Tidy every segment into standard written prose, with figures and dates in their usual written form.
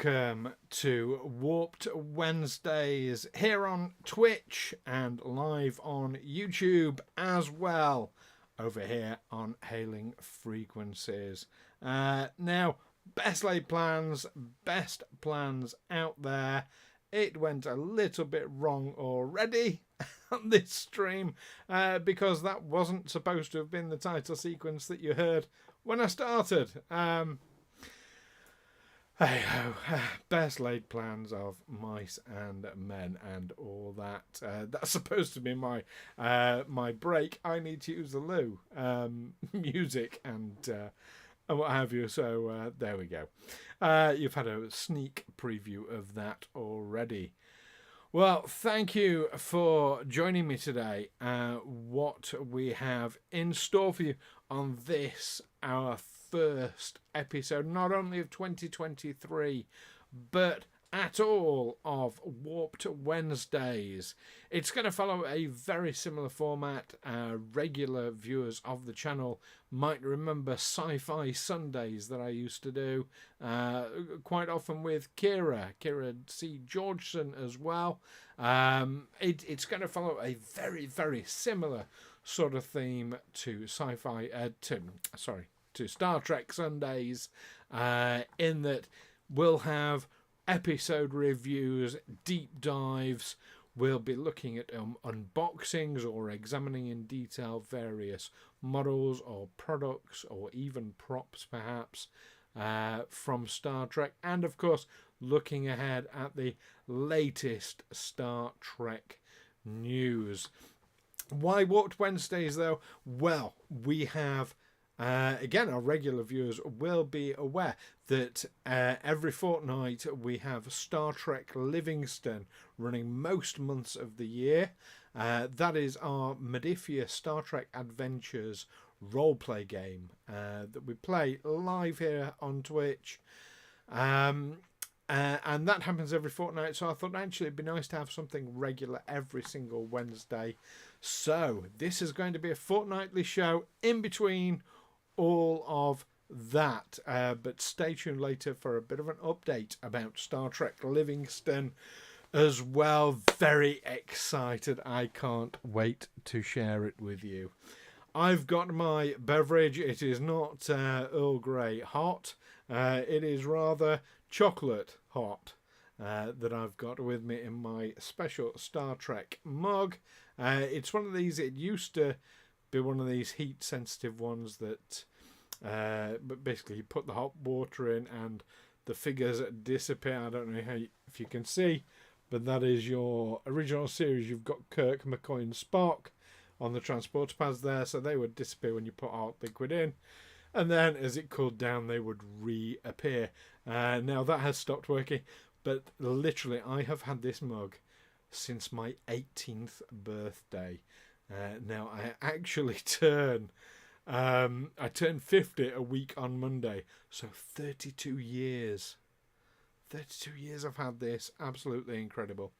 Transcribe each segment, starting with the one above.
welcome to Warped Wednesdays here on Twitch and live on YouTube as well over here on Hailing Frequencies. Now, best laid plans, best plans out there. It went a little bit wrong already on this stream because that wasn't supposed to have been the title sequence that you heard when I started. Hey ho, best laid plans of mice and men and all that. That's supposed to be my break. I need to use the loo, music and what have you. So there we go. You've had a sneak preview of that already. Well, thank you for joining me today. What we have in store for you on this, our first episode, not only of 2023, but at all of Warped Wednesdays. It's going to follow a very similar format. Regular viewers of the channel might remember Sci-Fi Sundays that I used to do, quite often with Kira C. Georgeson as well. It's going to follow a very, very similar sort of theme to to Star Trek Sundays, in that we'll have episode reviews, deep dives. We'll be looking at unboxings or examining in detail various models or products or even props perhaps from Star Trek, and of course looking ahead at the latest Star Trek news. Why Warped Wednesdays though? Well, we have again, our regular viewers will be aware that every fortnight we have Star Trek Livingston running most months of the year. That is our Modiphius Star Trek Adventures roleplay game that we play live here on Twitch. And that happens every fortnight, so I thought actually it'd be nice to have something regular every single Wednesday. So this is going to be a fortnightly show in between all of that, but stay tuned later for a bit of an update about Star Trek Livingston as well. Very excited. I can't wait to share it with you. I've got my beverage. It is not Earl Grey hot. It is rather chocolate hot that I've got with me in my special Star Trek mug. It's one of these, it used to be one of these heat sensitive ones that but basically you put the hot water in and the figures disappear. I don't know if you can see, but that is your original series. You've got Kirk, McCoy and Spock on the transporter pads there, so they would disappear when you put hot liquid in, and then as it cooled down they would reappear. Now that has stopped working, but literally I have had this mug since my 18th birthday. Now I actually turn 50 a week on Monday, so 32 years. 32 years I've had this. Absolutely incredible.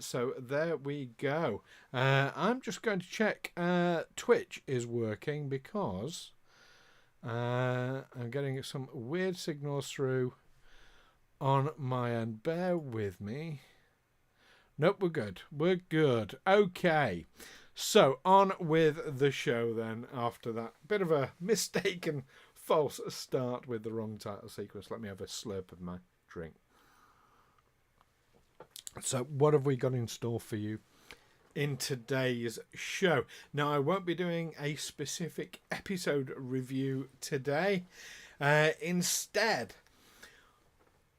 So there we go. I'm just going to check Twitch is working because I'm getting some weird signals through on my end. Bear with me. Nope, we're good. We're good. Okay. So, on with the show then, after that bit of a mistaken false start with the wrong title sequence. Let me have a slurp of my drink. So, what have we got in store for you in today's show? Now, I won't be doing a specific episode review today. Instead,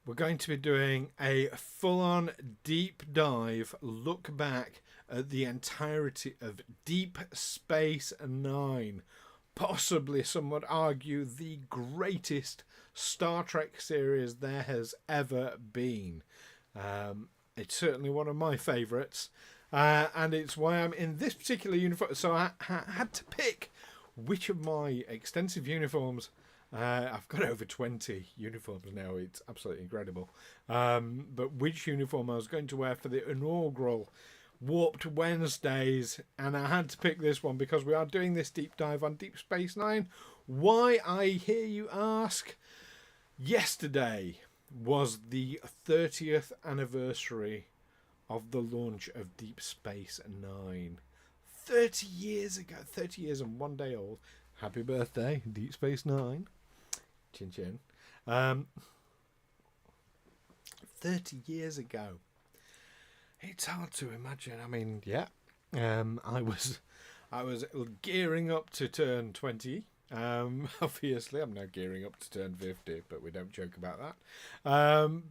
we're going to be doing a full-on deep dive look back at the entirety of Deep Space Nine. Possibly, some would argue, the greatest Star Trek series there has ever been. It's certainly one of my favourites. And it's why I'm in this particular uniform. So I had to pick which of my extensive uniforms. I've got over 20 uniforms now. It's absolutely incredible. But which uniform I was going to wear for the inaugural Warped Wednesdays, and I had to pick this one because we are doing this deep dive on Deep Space Nine. Why, I hear you ask? Yesterday was the 30th anniversary of the launch of Deep Space Nine. 30 years ago, 30 years and 1 day old. Happy birthday, Deep Space Nine. Chin chin. 30 years ago. It's hard to imagine. I mean, yeah. I was gearing up to turn 20. Obviously, I'm now gearing up to turn 50, but we don't joke about that.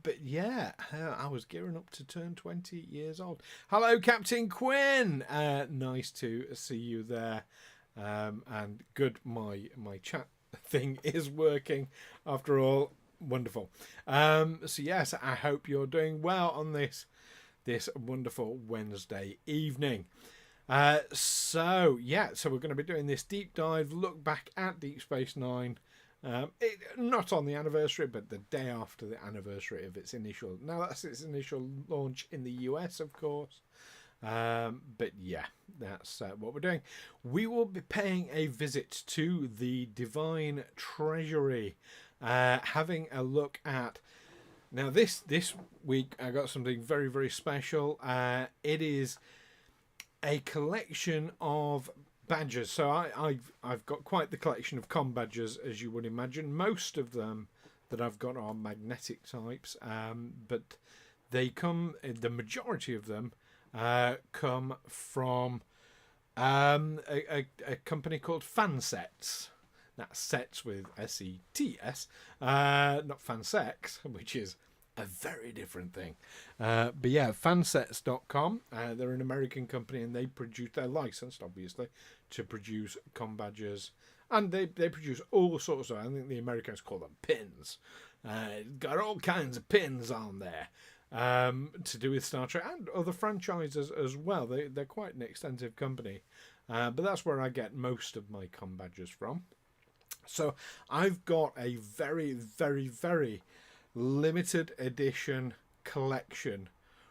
But yeah, I was gearing up to turn 20 years old. Hello, Captain Quinn. Nice to see you there. And good, my chat thing is working after all. Wonderful. So yes, I hope you're doing well on this wonderful Wednesday evening. So we're going to be doing this deep dive look back at Deep Space Nine, not on the anniversary, but the day after the anniversary of its initial. Now that's its initial launch in the US, of course. But yeah, that's what we're doing. We will be paying a visit to the Divine Treasury, having a look at. Now this week I got something very, very special. It is a collection of badges. So I've got quite the collection of comm badges, as you would imagine. Most of them that I've got are magnetic types, but the majority of them come from a company called Fansets. That's sets with SETS, not fansex, which is a very different thing. But yeah, fansets.com. They're an American company, and they're licensed, obviously, to produce comm badges. And they produce all sorts of, I think the Americans call them pins. Got all kinds of pins on there to do with Star Trek and other franchises as well. They're quite an extensive company. But that's where I get most of my comm badges from. So I've got a very, very, very limited edition collection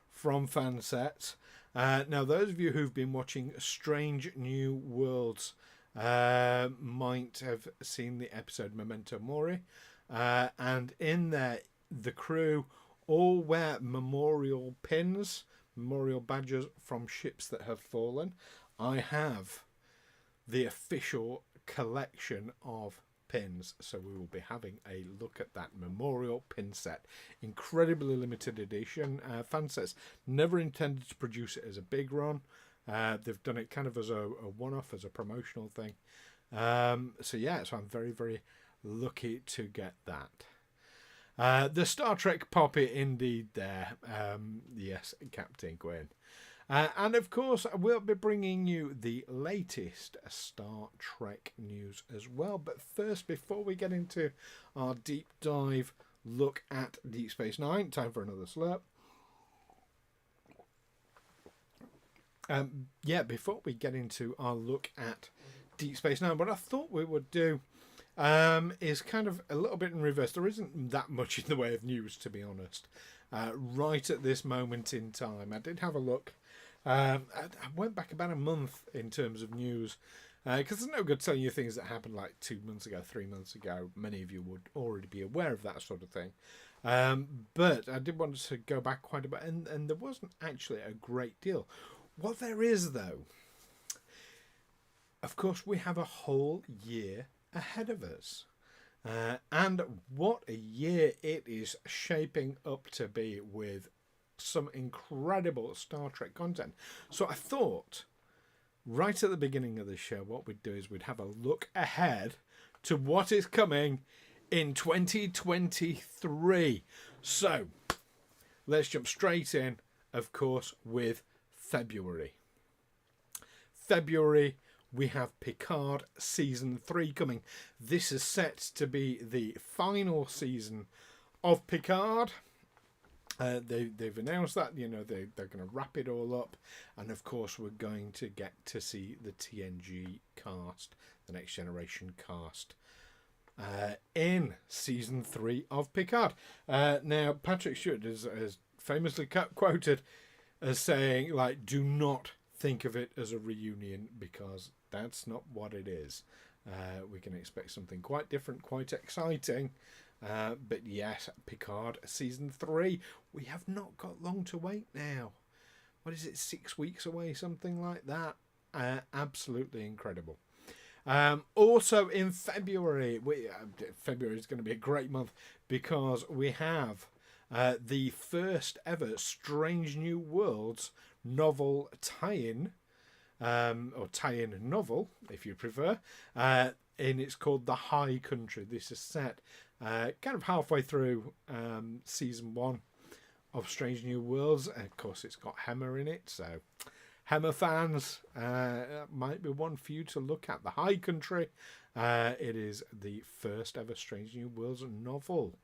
from Fansets. Now, those of you who've been watching Strange New Worlds might have seen the episode Memento Mori. And in there, the crew all wear memorial pins, memorial badges from ships that have fallen. I have the official collection of pins, so we will be having a look at that memorial pin set. Incredibly limited edition. Fansets never intended to produce it as a big run. They've done it kind of as a one-off, as a promotional thing. So I'm very, very lucky to get that. The Star Trek poppy indeed there. Yes, Captain Quinn. And of course, we'll be bringing you the latest Star Trek news as well. But first, before we get into our deep dive look at Deep Space Nine, time for another slurp. Before we get into our look at Deep Space Nine, what I thought we would do is kind of a little bit in reverse. There isn't that much in the way of news, to be honest, right at this moment in time. I did have a look. I went back about a month in terms of news, because there's no good telling you things that happened like 2 months ago, 3 months ago. Many of you would already be aware of that sort of thing. But I did want to go back quite a bit, and there wasn't actually a great deal. What there is, though, of course, we have a whole year ahead of us. And what a year it is shaping up to be, with some incredible Star Trek content. So I thought, right at the beginning of the show, what we'd do is we'd have a look ahead to what is coming in 2023. So let's jump straight in, of course, with February. We have Picard Season 3 coming. This is set to be the final season of Picard. They've announced that, they're going to wrap it all up. And, of course, we're going to get to see the TNG cast, the Next Generation cast, in Season 3 of Picard. Now, Patrick Stewart is famously quoted as saying, do not think of it as a reunion, because that's not what it is. We can expect something quite different, quite exciting, But yes, Picard season 3. We have not got long to wait now. What is it, 6 weeks away, something like that? Absolutely incredible. Also in February, February is going to be a great month because we have the first ever Strange New Worlds novel tie-in, or tie-in novel, if you prefer, and it's called The High Country. This is set kind of halfway through season 1 of Strange New Worlds. And of course, it's got Hammer in it, so Hammer fans, might be one for you to look at. The High Country. It is the first ever Strange New Worlds novel.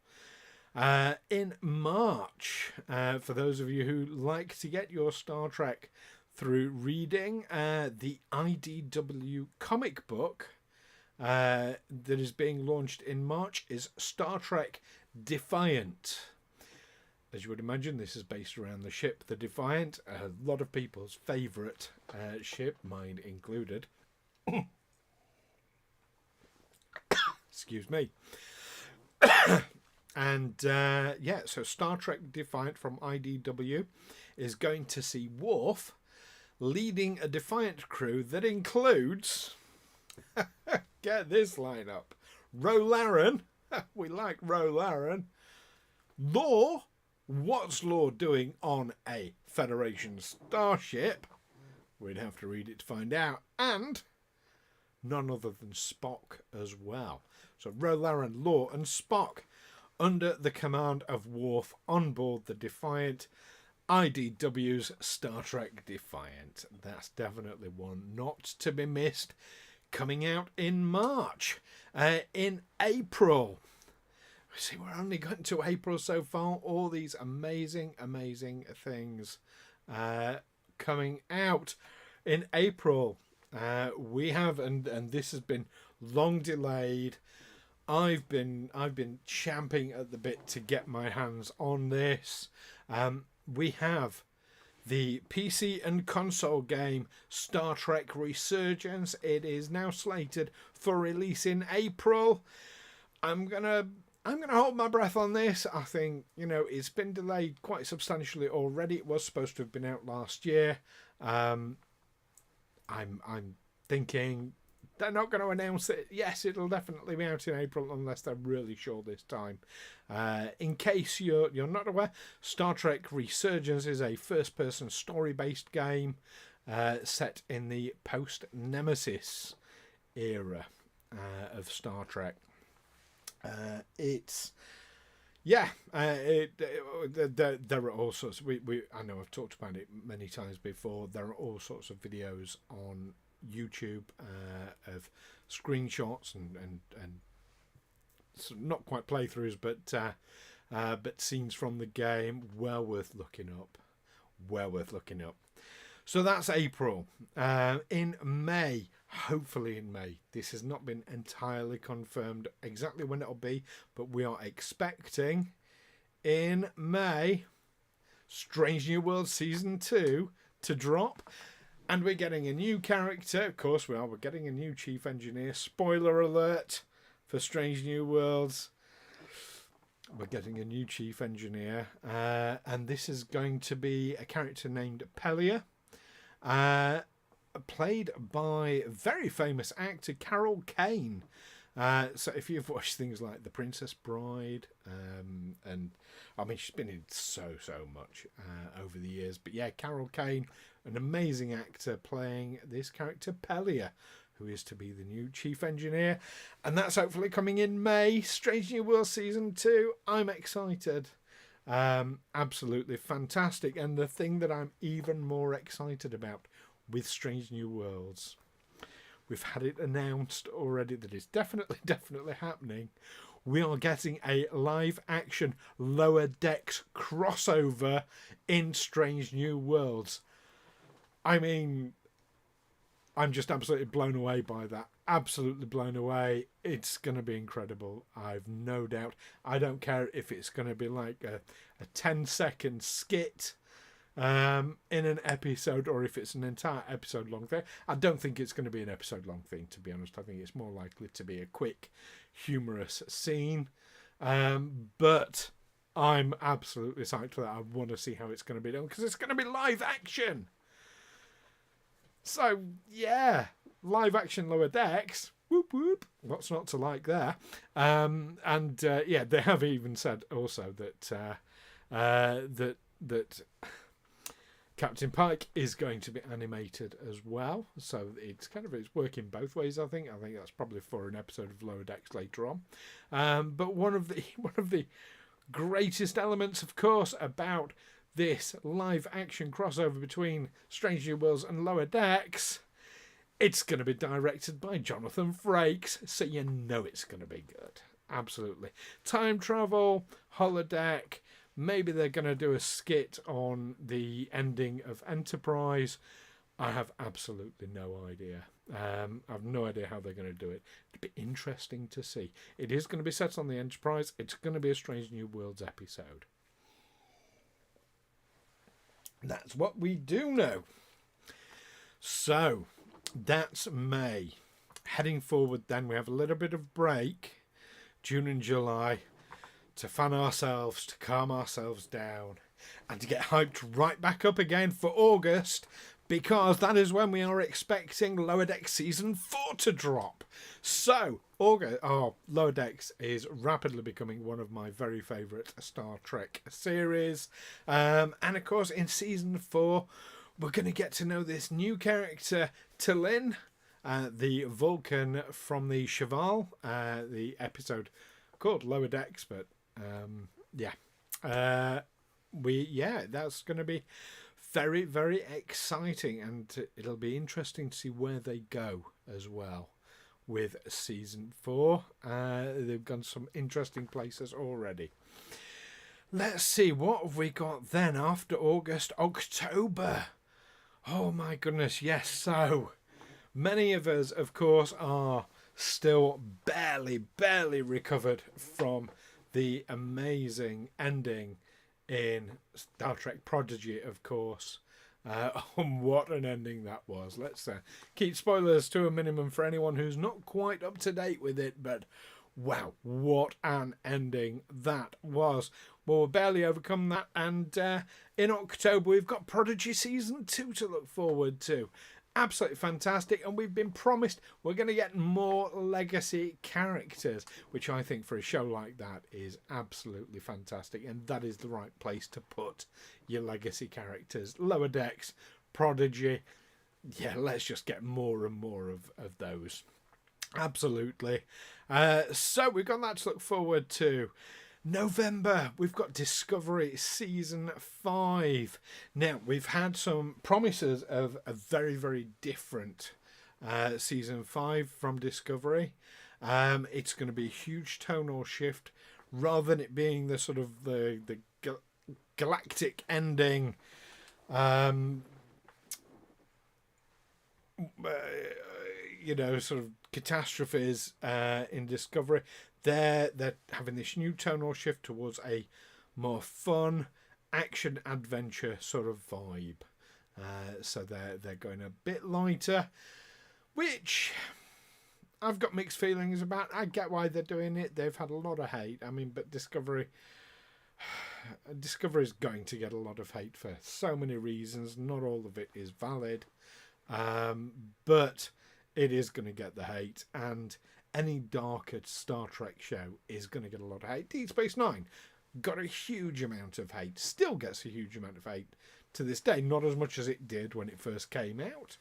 In March, for those of you who like to get your Star Trek through reading, the IDW comic book that is being launched in March is Star Trek Defiant. As you would imagine, this is based around the ship, the Defiant, a lot of people's favourite ship, mine included. Excuse me. And yeah, so Star Trek Defiant from IDW is going to see Worf leading a Defiant crew that includes, get this lineup, Ro Laren, we like Ro Laren, Lore. What's Lore doing on a Federation starship? We'd have to read it to find out. And none other than Spock as well. So Ro Laren, Lore and Spock under the command of Worf on board the Defiant, IDW's Star Trek Defiant. That's definitely one not to be missed. Coming out in March. In April, see, we're only gotten to April so far. All these amazing, amazing things coming out in April. We have, and this has been long delayed. I've been champing at the bit to get my hands on this. We have the PC and console game Star Trek Resurgence. It is now slated for release in April. I'm gonna hold my breath on this. I think, it's been delayed quite substantially already. It was supposed to have been out last year. I'm thinking they're not going to announce it. Yes, it'll definitely be out in April unless they're really sure this time. In case you're not aware, Star Trek Resurgence is a first-person story-based game set in the post-Nemesis era of Star Trek. There are all sorts. I know I've talked about it many times before. There are all sorts of videos on YouTube of screenshots and not quite playthroughs, but scenes from the game. Well worth looking up. So that's April. In May. Hopefully in May. This has not been entirely confirmed exactly when it'll be, but we are expecting in May Strange New Worlds Season 2 to drop, and we're getting a new character. Of course we are. We're getting a new chief engineer. Spoiler alert for Strange New Worlds. We're getting a new chief engineer, and this is going to be a character named Pelia. Played by very famous actor Carol Kane. So if you've watched things like The Princess Bride, and I mean she's been in so much over the years, but yeah, Carol Kane, an amazing actor playing this character Pelia, who is to be the new chief engineer, and that's hopefully coming in May. Strange New World Season 2. I'm excited. Absolutely fantastic. And the thing that I'm even more excited about with Strange New Worlds, we've had it announced already that it's definitely happening. We are getting a live action Lower Decks crossover in Strange New Worlds. I mean, I'm just absolutely blown away by that. Absolutely blown away. It's going to be incredible. I've no doubt. I don't care if it's going to be like a 10-second skit in an episode, or if it's an entire episode long thing. I don't think it's going to be an episode long thing, to be honest. I think it's more likely to be a quick humorous scene. But I'm absolutely psyched for that. I want to see how it's going to be done because it's going to be live action. So, yeah, live action Lower Decks. Whoop, whoop. What's not to like there? Yeah, they have even said also that that Captain Pike is going to be animated as well. So it's working both ways. I think that's probably for an episode of Lower Decks later on. But one of the greatest elements, of course, about this live action crossover between Strange New Worlds and Lower Decks, it's going to be directed by Jonathan Frakes, so you know it's going to be good. Absolutely. Time travel, holodeck, maybe they're going to do a skit on the ending of Enterprise. I have absolutely no idea. I have no idea how they're going to do it. It'd be interesting to see. It is going to be set on the Enterprise. It's going to be a Strange New Worlds episode. That's what we do know. So, that's May. Heading forward then, we have a little bit of break, June and July, to fan ourselves, to calm ourselves down, and to get hyped right back up again for August, because that is when we are expecting Lower Decks Season 4 to drop. So, Lower Decks is rapidly becoming one of my very favourite Star Trek series. And of course, in Season 4, we're going to get to know this new character, T'Lyn, the Vulcan from the Cheval, the episode called Lower Decks, but that's going to be very, very exciting, and it'll be interesting to see where they go as well with Season 4. They've gone some interesting places already. Let's see, what have we got then after August? October. Oh my goodness, yes. So many of us, of course, are still barely recovered from the amazing ending in Star Trek Prodigy, of course. What an ending that was. Let's keep spoilers to a minimum for anyone who's not quite up to date with it, but wow, what an ending that was. Well, we'll barely overcome that, and in October we've got Prodigy Season 2 to look forward to. Absolutely fantastic, and we've been promised we're going to get more legacy characters, which I think for a show like that is absolutely fantastic, and that is the right place to put your legacy characters. Lower Decks, Prodigy, yeah, let's just get more and more of those. Absolutely. So we've got that to look forward to. November, we've got Discovery Season 5. Now, we've had some promises of a very, very different Season 5 from Discovery. It's going to be a huge tonal shift. Rather than it being the sort of the galactic ending, sort of catastrophes in Discovery, they're having this new tonal shift towards a more fun action adventure sort of vibe. So they're going a bit lighter, which I've got mixed feelings about. I get why they're doing it. They've had a lot of hate. I mean, but Discovery is going to get a lot of hate for so many reasons. Not all of it is valid, but it is going to get the hate, and any darker Star Trek show is going to get a lot of hate. Deep Space Nine got a huge amount of hate, still gets a huge amount of hate to this day, not as much as it did when it first came out,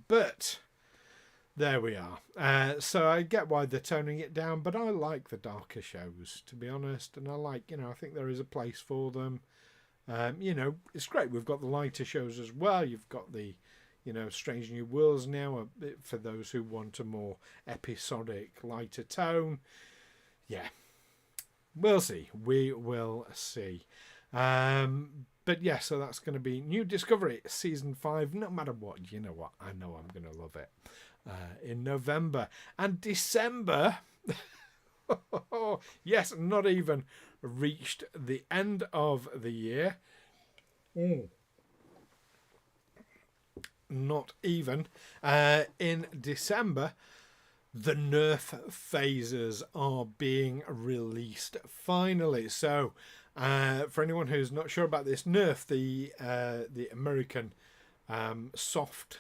but there we are. So I get why they're toning it down, but I like the darker shows, to be honest, and I think there is a place for them. It's great. We've got the lighter shows as well. You've got the Strange New Worlds now, for those who want a more episodic, lighter tone. Yeah, we'll see. We will see. But yeah, so that's going to be New Discovery Season 5, no matter what. You know what? I know I'm going to love it. In November. And December, yes, not even reached the end of the year. Not even. In December, the Nerf phasers are being released finally. So, for anyone who's not sure about this, Nerf, the American soft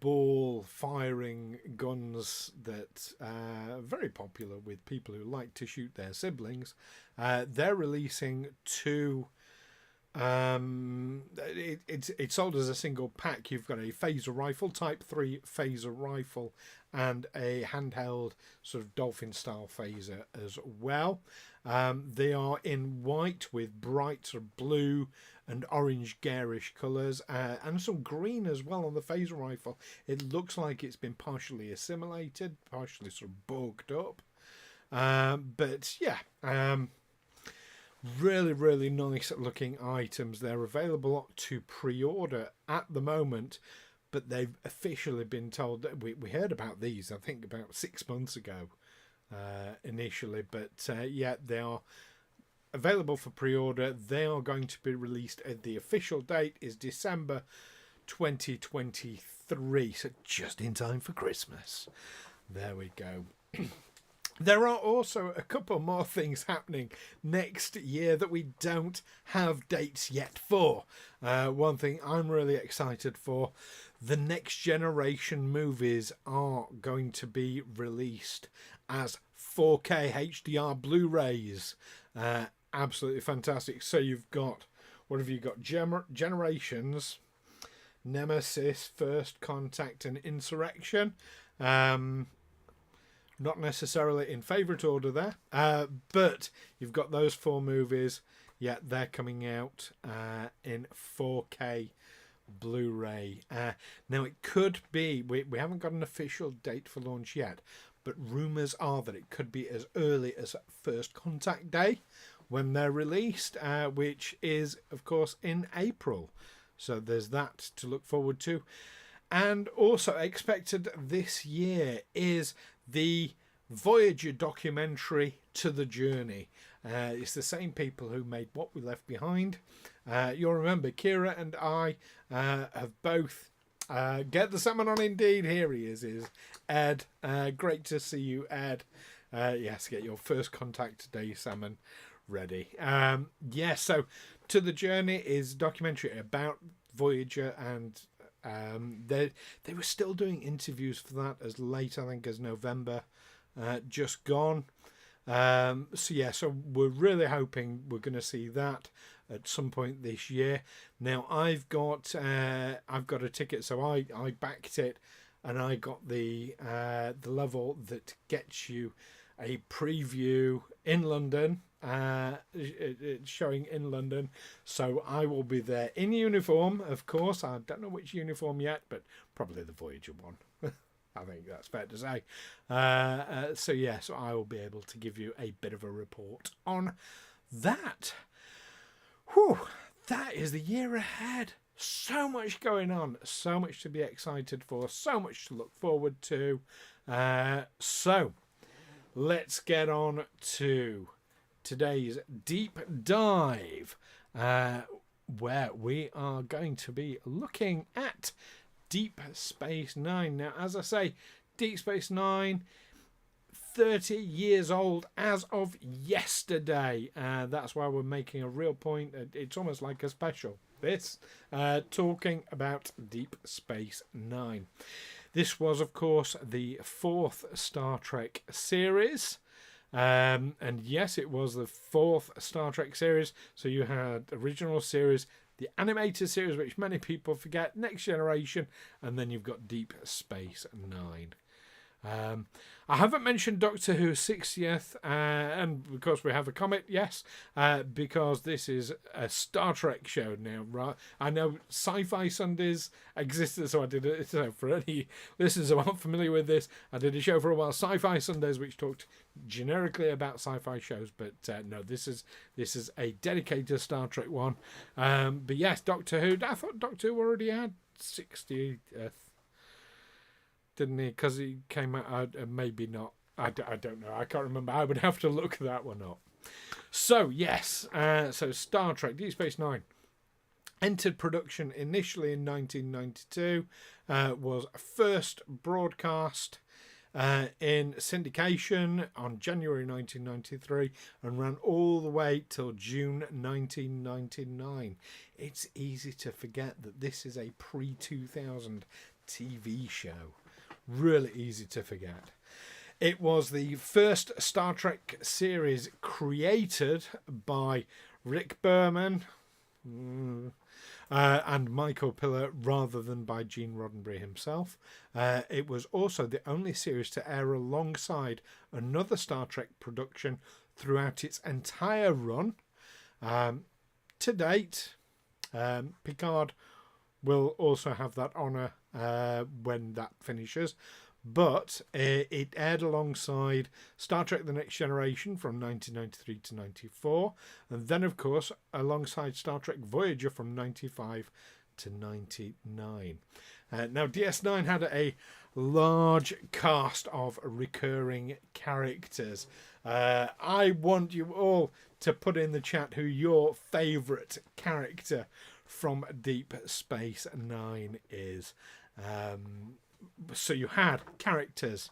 ball firing guns that are very popular with people who like to shoot their siblings, they're releasing two. It's sold as a single pack. You've got a phaser rifle, Type 3 phaser rifle, and a handheld sort of dolphin style phaser as well. They are in white with bright sort of blue and orange garish colours, and some green as well on the phaser rifle. It looks like it's been partially assimilated, partially sort of bugged up. But yeah, really, really nice looking items. They're available to pre-order at the moment, but they've officially been told that we heard about these, I think, about 6 months ago initially. But yeah, they are available for pre-order. They are going to be released. The official date is December 2023, so just in time for Christmas. There we go. There are also a couple more things happening next year that we don't have dates yet for. One thing I'm really excited for, the next generation movies are going to be released as 4K HDR Blu-rays. Absolutely fantastic. So you've got, what have you got? Generations, Nemesis, First Contact, and Insurrection. Not necessarily in favourite order there, but you've got those four movies. Yeah, they're coming out in 4K Blu-ray. Now, it could be, we haven't got an official date for launch yet, but rumours are that it could be as early as First Contact Day when they're released, which is, of course, in April. So there's that to look forward to. And also expected this year is the Voyager documentary To the Journey. It's the same people who made What We Left Behind. You'll remember Kira and I have both get the salmon on Indeed. Here he is Ed. Great to see you, Ed. Yes, get your First Contact Day salmon ready. Yes, so To the Journey is a documentary about Voyager, and they were still doing interviews for that as late, I think, as November just gone. So yeah, so we're really hoping we're going to see that at some point this year. Now I've got a ticket, so I backed it, and I got the level that gets you a preview in London. It's showing in London, so I will be there in uniform, of course. I don't know which uniform yet, but probably the Voyager one. I think that's fair to say. So yeah, so I will be able to give you a bit of a report on that. Whew, that is the year ahead. So much going on, so much to be excited for, so much to look forward to. So let's get on to today's deep dive, where we are going to be looking at Deep Space Nine. Now, as I say, Deep Space Nine, 30 years old as of yesterday. That's why we're making a real point. It's almost like a special, this, talking about Deep Space Nine. This was, of course, the fourth Star Trek series. And yes, it was the fourth Star Trek series. So you had the original series, the animated series, which many people forget, Next Generation, and then you've got Deep Space Nine. I haven't mentioned Doctor Who's 60th, and of course we have a comet, yes, because this is a Star Trek show now, right? I know Sci-Fi Sundays existed, so I did it. So for any listeners who aren't familiar with this, I did a show for a while, Sci-Fi Sundays, which talked generically about sci-fi shows, but no, this is a dedicated Star Trek one. But yes, Doctor Who. I thought Doctor Who already had 60th. Didn't he? Because he came out, maybe not. I don't know. I can't remember. I would have to look that one up. So, yes. So, Star Trek, Deep Space Nine. Entered production initially in 1992, was first broadcast in syndication on January 1993 and ran all the way till June 1999. It's easy to forget that this is a pre-2000 TV show. Really easy to forget. It was the first Star Trek series created by Rick Berman and Michael Piller rather than by Gene Roddenberry himself. It was also the only series to air alongside another Star Trek production throughout its entire run. To date, Picard will also have that honour when that finishes. But it aired alongside Star Trek The Next Generation from 1993 to 94. And then, of course, alongside Star Trek Voyager from 95 to 99. Now, DS9 had a large cast of recurring characters. I want you all to put in the chat who your favourite character from Deep Space Nine is. So you had characters,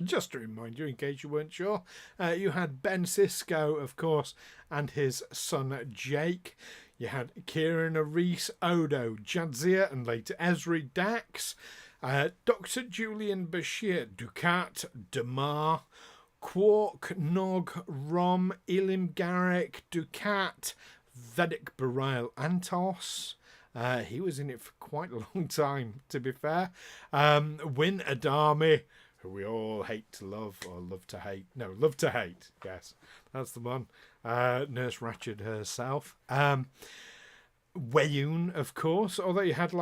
just to remind you in case you weren't sure, you had Ben Sisko, of course, and his son Jake. You had Kieran Reese, Odo, Jadzia, and later Ezri Dax, Dr. Julian Bashir, Dukat, Damar, Quark, Nog, Rom, Elim Garak, Dukat, Vedic Barail Antos. He was in it for quite a long time, to be fair. Win Adami, who we all hate to love, or love to hate. No, love to hate. Yes, that's the one. Nurse Ratched herself. Weyoun, of course, although you had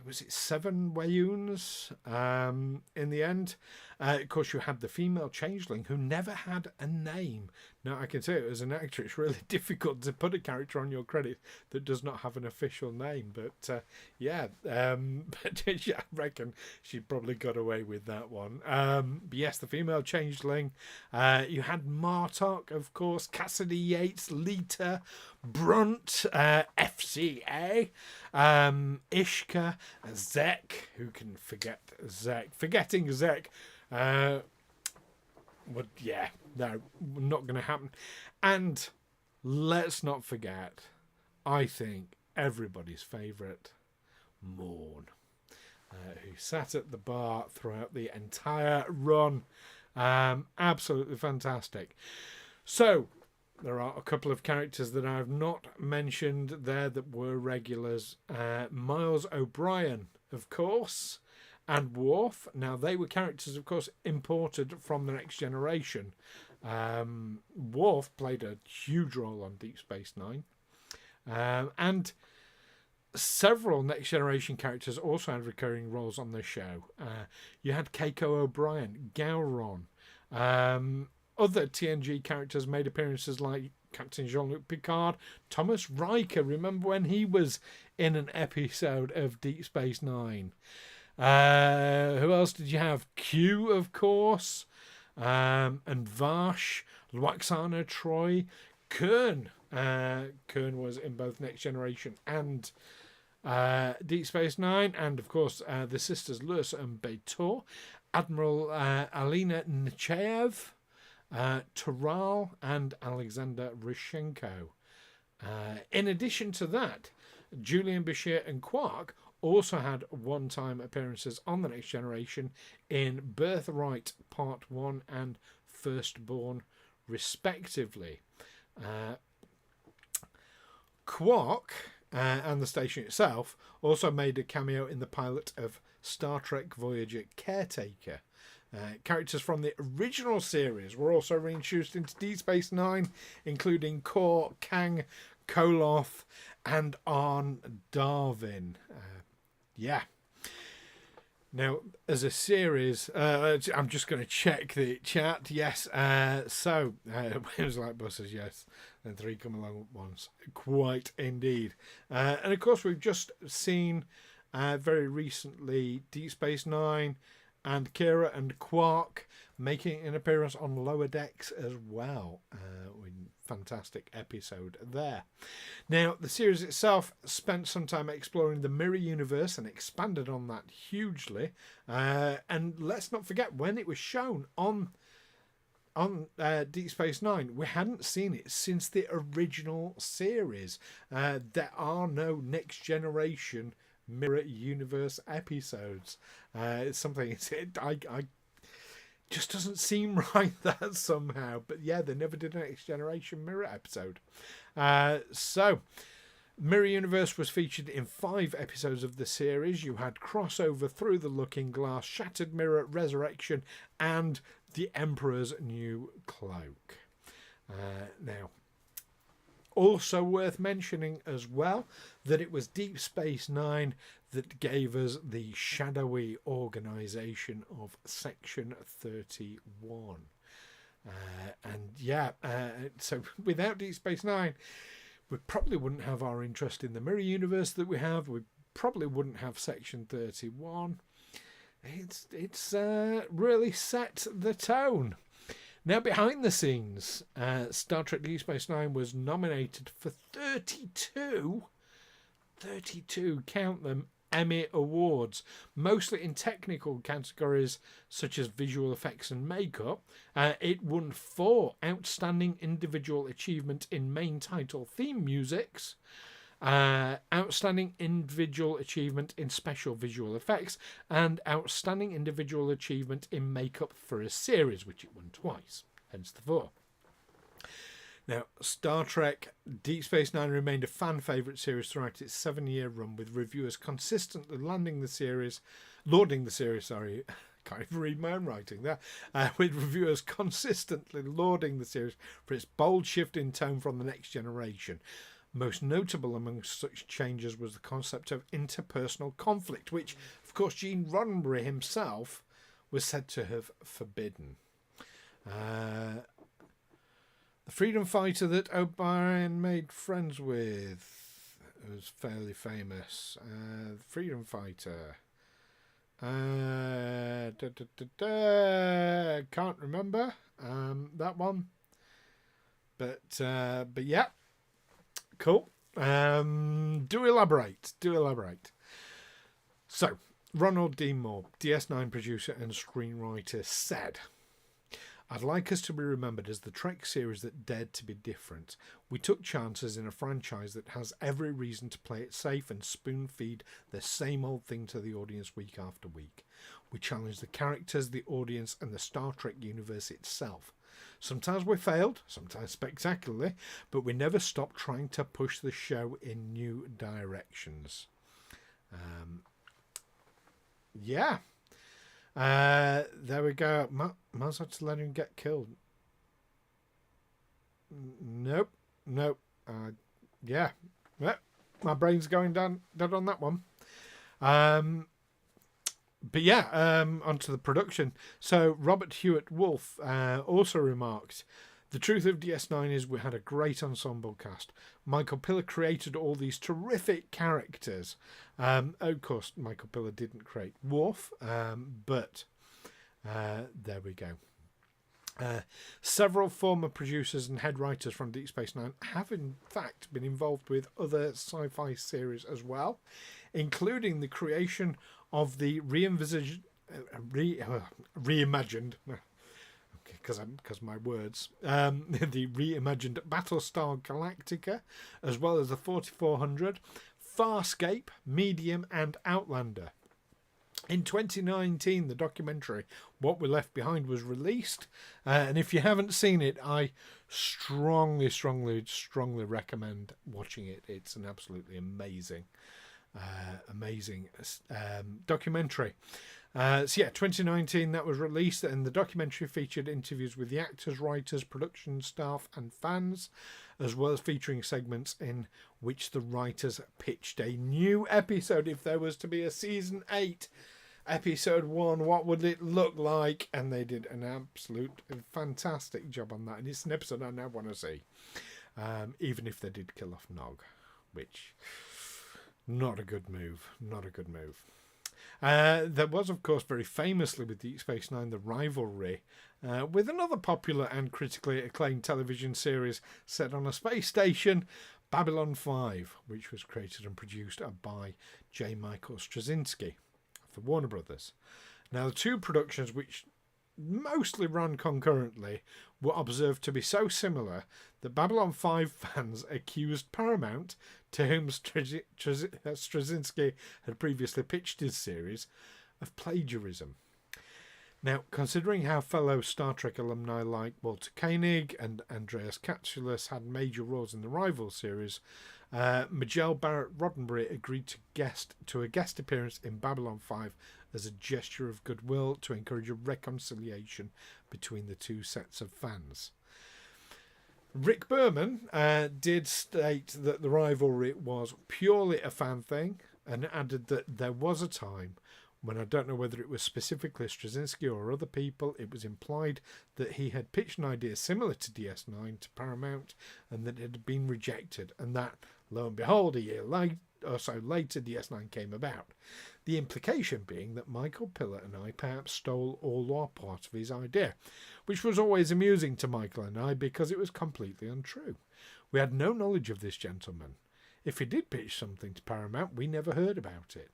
was it 7 Weyouns in the end? Of course, you had the female changeling who never had a name. Now, I can tell you, as an actor, it's really difficult to put a character on your credit that does not have an official name. But but I reckon she probably got away with that one. But yes, the female changeling. You had Martok, of course, Cassidy Yates, Lita, Brunt, FCA, Ishka, Zek. Who can forget Zek? Forgetting Zek. No, not going to happen. And let's not forget, I think, everybody's favourite, Morn, who sat at the bar throughout the entire run. Absolutely fantastic. So, there are a couple of characters that I have not mentioned there that were regulars. Miles O'Brien, of course, and Worf. Now, they were characters, of course, imported from The Next Generation. Worf played a huge role on Deep Space Nine. And several Next Generation characters also had recurring roles on the show. You had Keiko O'Brien, Gowron. Other TNG characters made appearances like Captain Jean-Luc Picard, Thomas Riker. Remember when he was in an episode of Deep Space Nine? Who else did you have? Q, of course, and Vash, Lwaxana Troy, Kern. Kern was in both Next Generation and Deep Space Nine, and of course the sisters Lurs and Betor, Admiral Alina Nechayev, Taral, and Alexander Rishenko. In addition to that, Julian Bashir and Quark also had one-time appearances on The Next Generation in Birthright Part 1 and Firstborn, respectively. Quark and the station itself also made a cameo in the pilot of Star Trek Voyager Caretaker. Characters from the original series were also reintroduced into Deep Space Nine, including Kor, Kang, Koloth, and Arn Darwin. Now, as a series, I'm just going to check the chat. Yes, so it was like buses, yes, and 3 come along at once. Quite indeed. And of course, we've just seen very recently Deep Space Nine and Kira and Quark making an appearance on Lower Decks as well. Fantastic episode there. Now, the series itself spent some time exploring the mirror universe and expanded on that hugely. And let's not forget, when it was shown on Deep Space Nine, we hadn't seen it since the original series. There are no Next Generation mirror universe episodes. It's something I just doesn't seem right that somehow. But yeah, they never did a Next Generation mirror episode. So Mirror Universe was featured in 5 episodes of the series. You had Crossover, Through the Looking Glass, Shattered Mirror, Resurrection, and The Emperor's New Cloak. Now, also worth mentioning as well that it was Deep Space Nine that gave us the shadowy organisation of Section 31. So without Deep Space Nine, we probably wouldn't have our interest in the mirror universe that we have. We probably wouldn't have Section 31. It's really set the tone. Now, behind the scenes, Star Trek Deep Space Nine was nominated for 32, count them, Emmy Awards, mostly in technical categories such as visual effects and makeup. It won 4 Outstanding Individual Achievement in Main Title Theme Musics, Outstanding Individual Achievement in Special Visual Effects, and Outstanding Individual Achievement in Makeup for a Series, which it won twice, hence the 4. Now, Star Trek Deep Space Nine remained a fan favourite series throughout its 7-year run, with reviewers consistently lauding the series, can't even read my own writing there, with reviewers consistently lauding the series for its bold shift in tone from the Next Generation. Most notable among such changes was the concept of interpersonal conflict, which, of course, Gene Roddenberry himself was said to have forbidden. The freedom fighter that O'Brien made friends with was fairly famous. The freedom fighter. Can't remember that one. But yeah. Cool. Do elaborate. So, Ronald D. Moore, DS9 producer and screenwriter, said, "I'd like us to be remembered as the Trek series that dared to be different. We took chances in a franchise that has every reason to play it safe and spoon-feed the same old thing to the audience week after week. We challenged the characters, the audience, and the Star Trek universe itself. Sometimes we failed, sometimes spectacularly, but we never stopped trying to push the show in new directions." Yeah. There we go. Mars had to let him get killed. Nope. Yeah. My brain's going down dead on that one. But yeah, onto the production. So Robert Hewitt Wolfe also remarked, "The truth of DS9 is we had a great ensemble cast. Michael Piller created all these terrific characters." Of course, Michael Piller didn't create Worf, but there we go. Several former producers and head writers from Deep Space Nine have in fact been involved with other sci-fi series as well, including the creation of the reimagined, because my words, the reimagined Battlestar Galactica, as well as the 4400, Farscape, Medium, and Outlander. In 2019, the documentary What We Left Behind was released, and if you haven't seen it, I strongly recommend watching it. It's an absolutely amazing documentary. So yeah, 2019 that was released, and the documentary featured interviews with the actors, writers, production staff, and fans, as well as featuring segments in which the writers pitched a new episode. If there was to be a season 8, episode 1, what would it look like? And they did an absolute fantastic job on that, and it's an episode I now want to see, even if they did kill off Nog, which not a good move. There was, of course, very famously with Deep Space Nine, the rivalry with another popular and critically acclaimed television series set on a space station, Babylon 5, which was created and produced by J. Michael Straczynski for Warner Brothers. Now, the two productions, which mostly ran concurrently, were observed to be so similar that Babylon 5 fans accused Paramount, to whom Straczynski had previously pitched his series, of plagiarism. Now, considering how fellow Star Trek alumni like Walter Koenig and Andreas Katsulas had major roles in the rival series, Majel Barrett Roddenberry agreed to a guest appearance in Babylon 5 as a gesture of goodwill to encourage a reconciliation between the two sets of fans. Rick Berman did state that the rivalry was purely a fan thing, and added that there was a time when, I don't know whether it was specifically Straczynski or other people, it was implied that he had pitched an idea similar to DS9 to Paramount and that it had been rejected, and that, lo and behold, a year or so later, DS9 came about. The implication being that Michael Piller and I perhaps stole all or part of his idea, which was always amusing to Michael and I because it was completely untrue. We had no knowledge of this gentleman. If he did pitch something to Paramount, we never heard about it.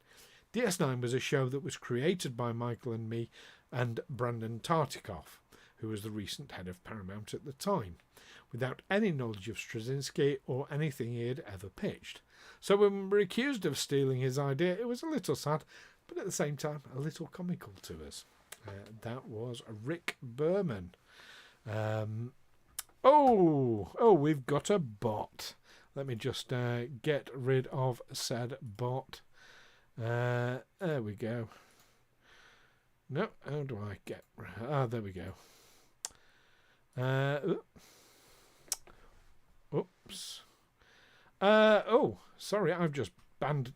DS9 was a show that was created by Michael and me and Brandon Tartikoff, who was the recent head of Paramount at the time, without any knowledge of Straczynski or anything he had ever pitched. So when we were accused of stealing his idea, it was a little sad, but at the same time, a little comical to us. That was Rick Berman. We've got a bot. Let me just get rid of said bot. There we go. No, how do I get... there we go. Oops. Sorry, I've just banned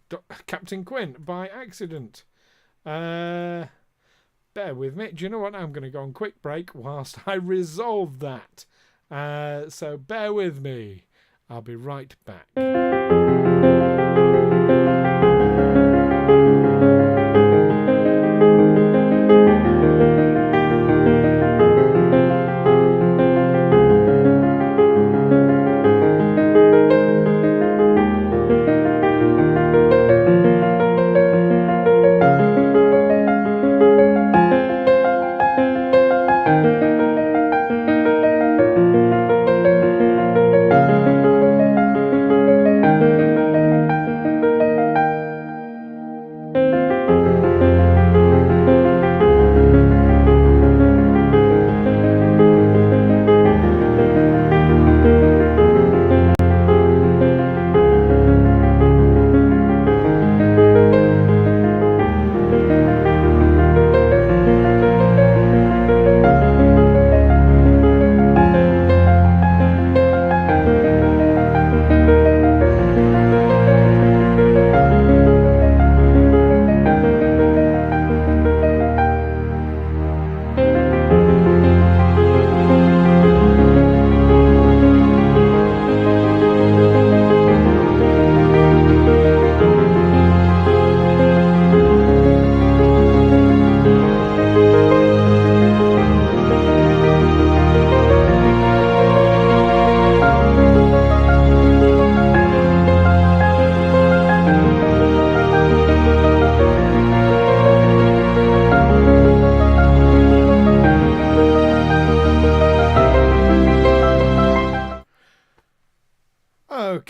Captain Quinn by accident. Bear with me. Do you know what? I'm going to go on quick break whilst I resolve that. So bear with me. I'll be right back.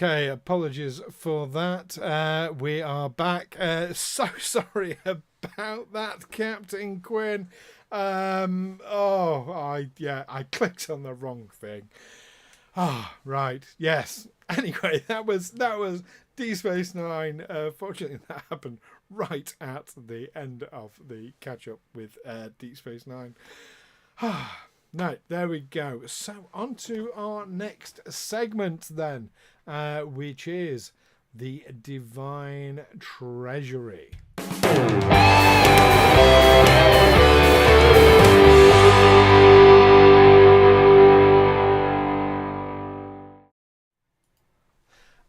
Okay, apologies for that. We are back. So sorry about that, Captain Quinn. I clicked on the wrong thing. Right. Yes. Anyway, that was Deep Space Nine. Fortunately, that happened right at the end of the catch up with Deep Space Nine. No, there we go. So on to our next segment then, which is the Divine Treasury.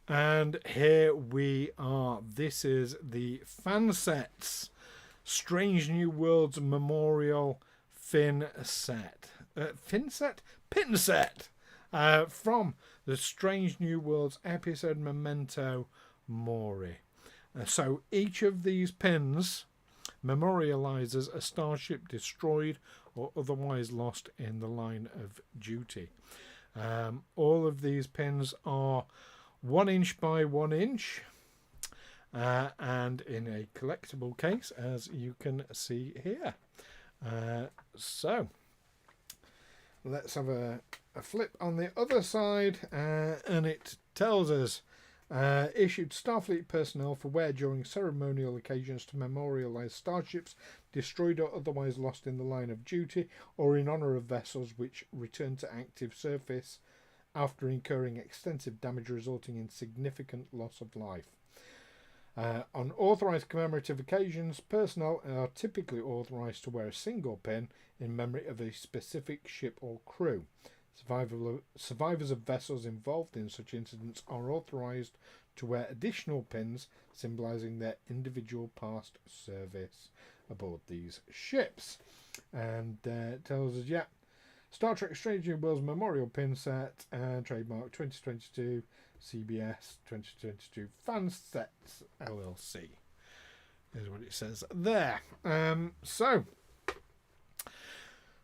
And here we are. This is the Fansets Strange New Worlds Memorial Fin set. Pin set from the Strange New Worlds episode Memento Mori. So each of these pins memorializes a starship destroyed or otherwise lost in the line of duty. All of these pins are 1 inch by 1 inch. And in a collectible case, as you can see here. So let's have a flip on the other side, and it tells us issued Starfleet personnel for wear during ceremonial occasions to memorialize starships destroyed or otherwise lost in the line of duty, or in honor of vessels which return to active service after incurring extensive damage resulting in significant loss of life. On authorised commemorative occasions, personnel are typically authorised to wear a single pin in memory of a specific ship or crew. Survivors of vessels involved in such incidents are authorised to wear additional pins symbolising their individual past service aboard these ships. And it tells us, Star Trek Strange New Worlds Memorial Pin Set, trademark 2022, CBS 2022 Fansets LLC is what it says there. So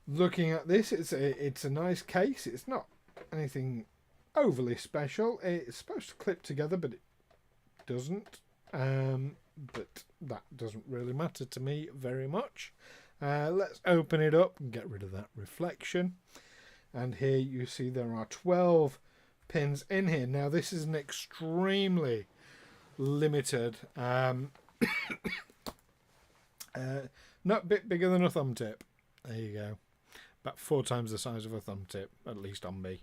looking at this, it's a nice case. It's not anything overly special. It's supposed to clip together, but it doesn't. But that doesn't really matter to me very much. Let's open it up and get rid of that reflection. And here you see there are 12 pins in here. Now this is an extremely limited, not a bit bigger than a thumb tip. There you go. About 4 times the size of a thumb tip, at least on me.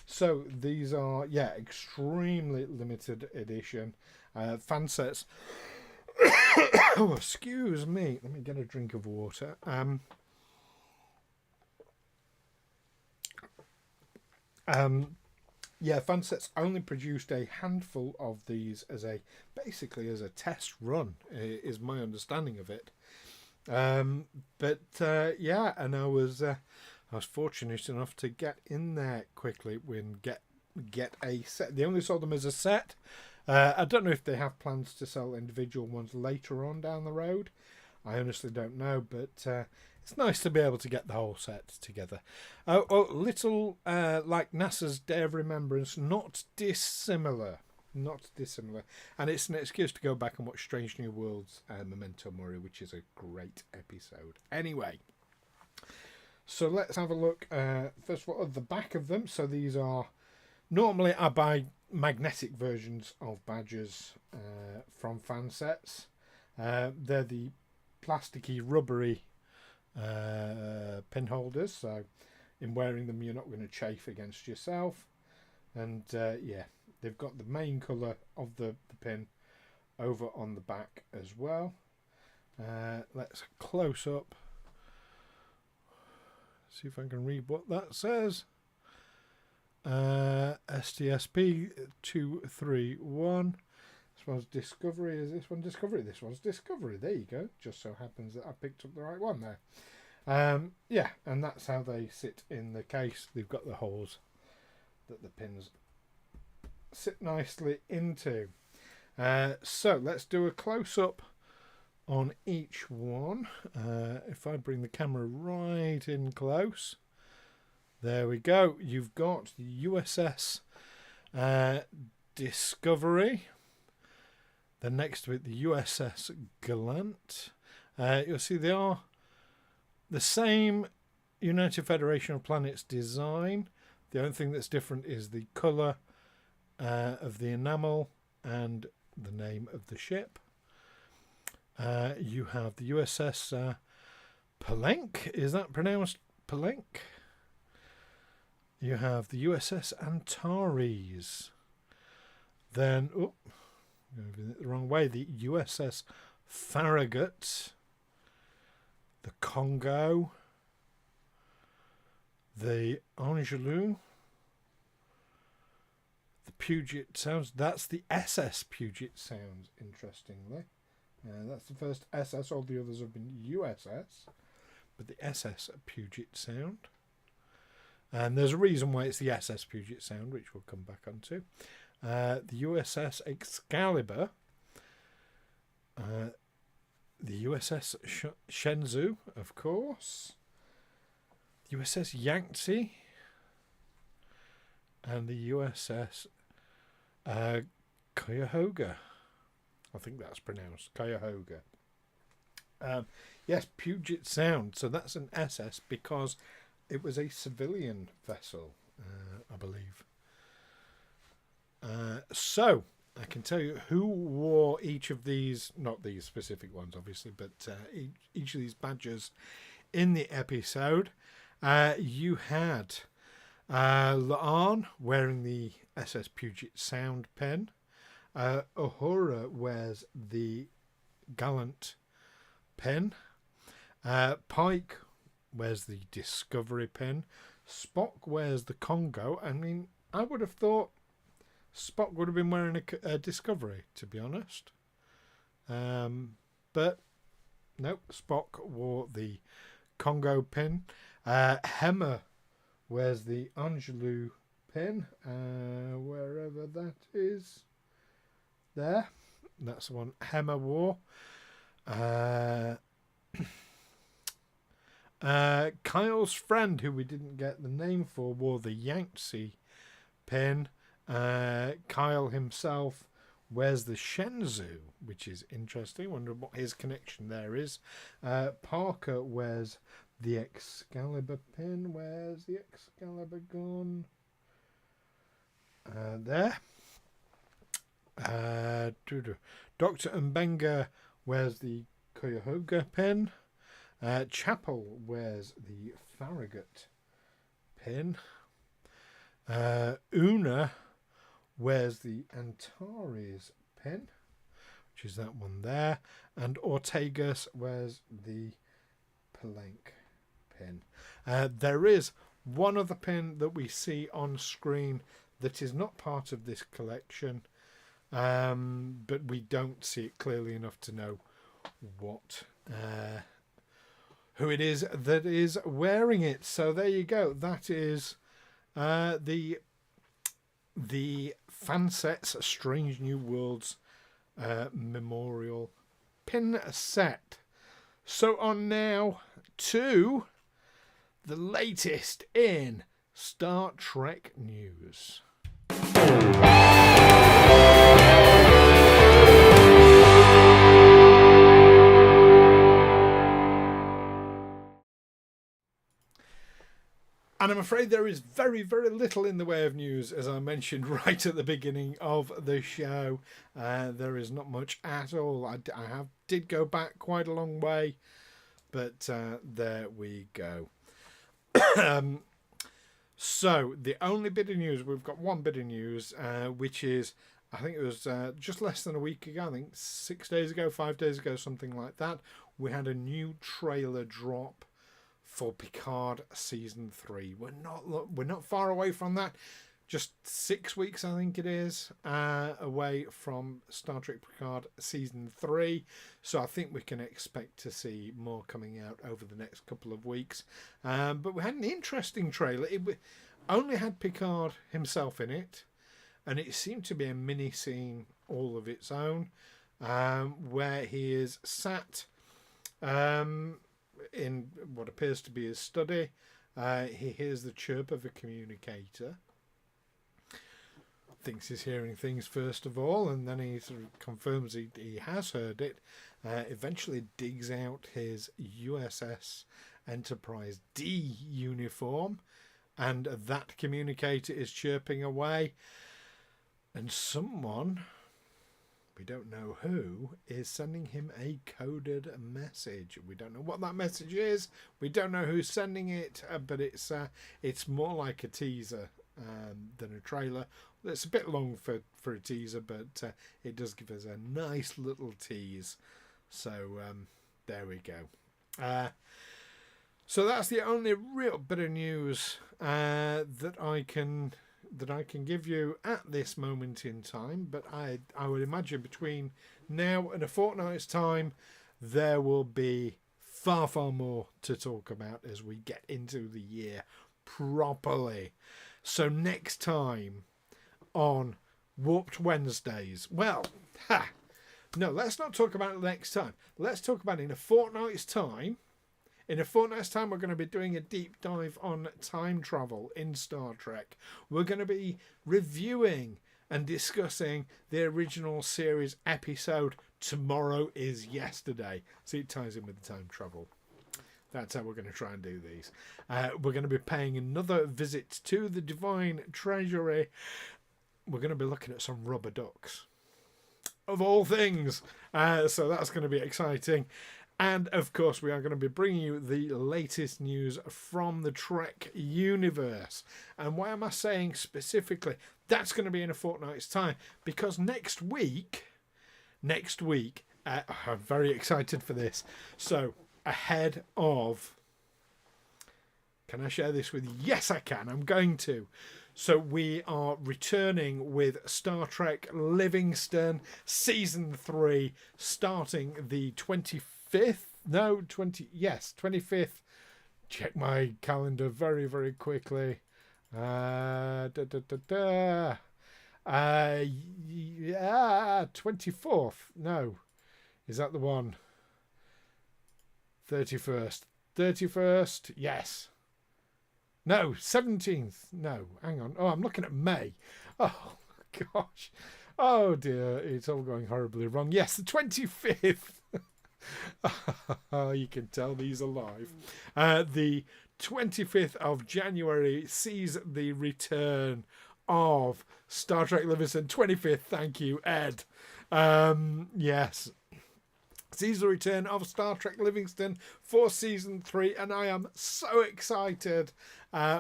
So these are, extremely limited edition fansets. Oh, excuse me. Let me get a drink of water. Fansets only produced a handful of these basically as a test run, is my understanding of it. And I was fortunate enough to get in there quickly and get a set. They only sold them as a set. I don't know if they have plans to sell individual ones later on down the road. I honestly don't know, but it's nice to be able to get the whole set together. Little like NASA's Day of Remembrance, not dissimilar. And it's an excuse to go back and watch Strange New Worlds Memento Mori, which is a great episode. Anyway, so let's have a look first of all at the back of them. So these are, normally I buy magnetic versions of badges from Fansets. They're the plasticky, rubbery pin holders, so in wearing them you're not going to chafe against yourself. And they've got the main colour of the pin over on the back as well. Let's close up, see if I can read what that says. STSP 231. This one's Discovery. Is this one Discovery? This one's Discovery. There you go. Just so happens that I picked up the right one there. And that's how they sit in the case. They've got the holes that the pins sit nicely into. So let's do a close-up on each one. If I bring the camera right in close, there we go. You've got the USS Discovery. Then next to it, the USS Gallant. You'll see they are the same United Federation of Planets design. The only thing that's different is the colour of the enamel and the name of the ship. You have the USS Palenque. Is that pronounced Palenque? You have the USS Antares. Then, moving it the wrong way, the USS Farragut, the Congo, the Angelou, the Puget Sounds. That's the SS Puget Sounds, interestingly. That's the first SS. All the others have been USS. But the SS Puget Sound. And there's a reason why it's the SS Puget Sound, which we'll come back onto. The USS Excalibur. The USS Shenzhou, of course. The USS Yangtze. And the USS Cuyahoga. I think that's pronounced Cuyahoga. Yes, Puget Sound. So that's an SS because it was a civilian vessel, I believe. So I can tell you who wore each of these, not these specific ones, obviously, but each of these badges in the episode. You had La'an wearing the SS Puget Sound pin. Uhura wears the Gallant pin. Pike wears the Discovery pin. Spock wears the Congo. I mean, I would have thought Spock would have been wearing a Discovery, to be honest. But no, Spock wore the Congo pin. Hemmer wears the Angelou pin, wherever that is. There, that's the one Hemmer wore. Kyle's friend, who we didn't get the name for, wore the Yangtze pin. Kyle himself wears the Shenzhou, which is interesting. Wonder what his connection there is. Parker wears the Excalibur pin. Where's the Excalibur gone? There. Dr. Mbenga wears the Cuyahoga pin. Chapel wears the Farragut pin. Una wears the Antares pin, which is that one there. And Ortegas wears the Palenque pin. There is one other pin that we see on screen that is not part of this collection, but we don't see it clearly enough to know what who it is that is wearing it. So there you go. That is the Fansets Strange New Worlds Memorial Pin set. So on now to the latest in Star Trek news. And I'm afraid there is very, very little in the way of news, as I mentioned right at the beginning of the show. There is not much at all. I did go back quite a long way, but there we go. So the only bit of news, we've got one bit of news, which is, I think it was just less than a week ago, I think 6 days ago, 5 days ago, something like that. We had a new trailer drop for Picard season 3. We're not far away from that. Just 6 weeks, I think it is, away from Star Trek Picard season 3. So I think we can expect to see more coming out over the next couple of weeks. But we had an interesting trailer. It only had Picard himself in it, and it seemed to be a mini scene all of its own, where he is sat in what appears to be his study. He hears the chirp of a communicator, thinks he's hearing things first of all, and then he sort of confirms he has heard it. Eventually digs out his USS Enterprise D uniform, and that communicator is chirping away, and someone, we don't know who, is sending him a coded message. We don't know what that message is. We don't know who's sending it, but it's more like a teaser than a trailer. It's a bit long for a teaser, but it does give us a nice little tease. So there we go. So that's the only real bit of news that I can that I can give you at this moment in time, but I would imagine between now and a fortnight's time, there will be far, far more to talk about as we get into the year properly. So next time on Warped Wednesdays, well, no, let's not talk about it next time. Let's talk about it in a fortnight's time. In a fortnight's time, we're going to be doing a deep dive on time travel in Star Trek. We're going to be reviewing and discussing the original series episode Tomorrow is Yesterday. See, it ties in with the time travel. That's how we're going to try and do these. We're going to be paying another visit to the Divine Treasury. We're going to be looking at some rubber ducks, of all things. So that's going to be exciting. And, of course, we are going to be bringing you the latest news from the Trek universe. And why am I saying specifically that's going to be in a fortnight's time? Because next week, I'm very excited for this. So, ahead of... Can I share this with you? Yes, I can. I'm going to. So we are returning with Star Trek Livingston Season 3, starting the 25th. 25th. Check my calendar very, very quickly. 24th. No. Is that the one? 31st. Yes. No, 17th. No, hang on. Oh, I'm looking at May. Oh, gosh. Oh, dear. It's all going horribly wrong. Yes, the 25th. You can tell these are live. The 25th of January sees the return of Star Trek Livingston. 25th. Thank you, Ed. Yes. Sees the return of Star Trek Livingston for Season 3, and I am so excited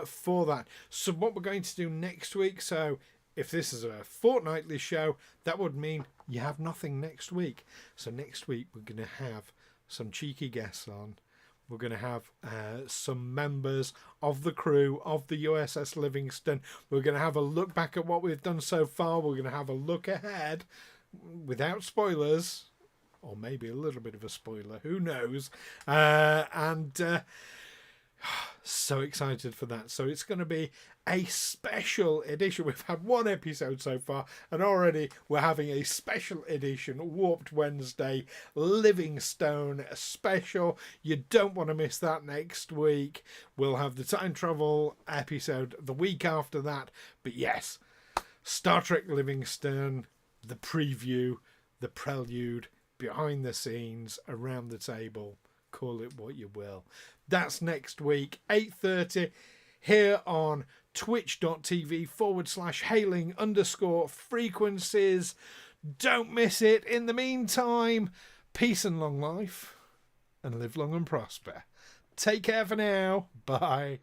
for that. So what we're going to do next week, so if this is a fortnightly show, that would mean you have nothing next week. So next week we're going to have some cheeky guests on. We're going to have some members of the crew of the USS Livingston. We're going to have a look back at what we've done so far. We're going to have a look ahead without spoilers. Or maybe a little bit of a spoiler, who knows? So excited for that. So it's going to be a special edition. We've had one episode so far, and already we're having a special edition, Warped Wednesday, Livingstone special. You don't want to miss that next week. We'll have the time travel episode the week after that. But yes, Star Trek Livingston, the preview, the prelude, behind the scenes, around the table, call it what you will. That's next week, 8:30, here on twitch.tv/hailing_frequencies. Don't miss it. In the meantime, peace and long life, and live long and prosper. Take care for now. Bye.